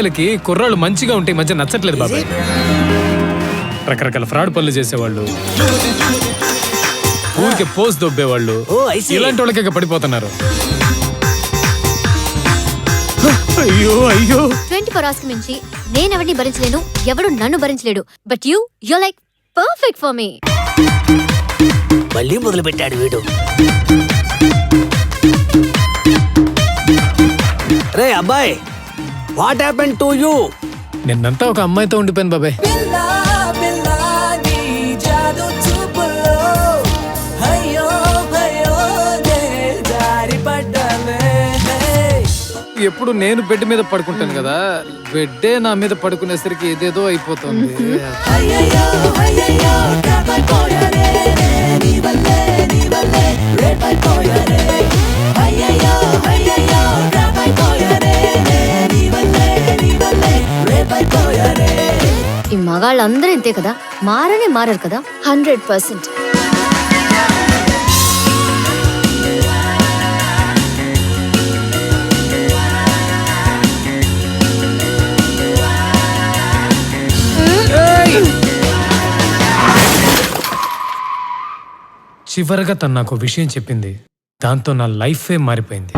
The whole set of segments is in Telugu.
అమ్మాయిలకి కుర్రాళ్ళు మంచిగా ఉంటే ఈ మధ్య నచ్చట్లేదు బాబాయ్. రకరకాల ఫ్రాడ్ పనులు చేసేవాళ్ళు, ఊరికే పోస్ దొబ్బేవాళ్ళు, ఇలాంటి వాళ్ళకే పడిపోతున్నారు. అయ్యో అయ్యో 24 hours మించి నేనెవరిని భరించలేను, ఎవడు నన్ను భరించలేడు. But you like perfect for me. మళ్ళీ మొదలు పెట్టాడు వీడు. రే అబ్బాయి, వాట్ హ్యాపెన్ టు యూ? నిన్నంతా ఒక అమ్మాయితో ఉండిపోయాను బాబాయ్. ఎప్పుడు నేను బెడ్ మీద పడుకుంటాను కదా, బెడ్డే నా మీద పడుకునేసరికి ఏదేదో అయిపోతుంది. ఈ మగాళ్ళందరూ ఇంతే కదా, మారరు కదా. 100%. చివరగా తను నాకు విషయం చెప్పింది, దాంతో నా లైఫే మారిపోయింది.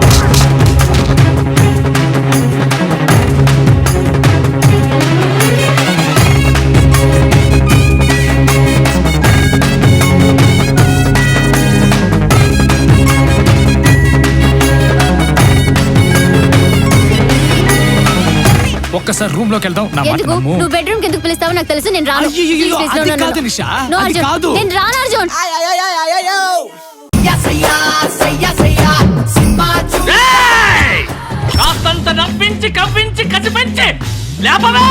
ఒక్కసారి రూమ్ లోకి వెళ్దాం. ఎందుకు నువ్వు బెడ్రూమ్ కి ఎందుకు పిలుస్తావో నాకు తెలుసు, నేను రాను. నేను రాను అర్జున్. కాస్తంత నవ్వించి కవ్వించి కసి పెంచి లేపవే.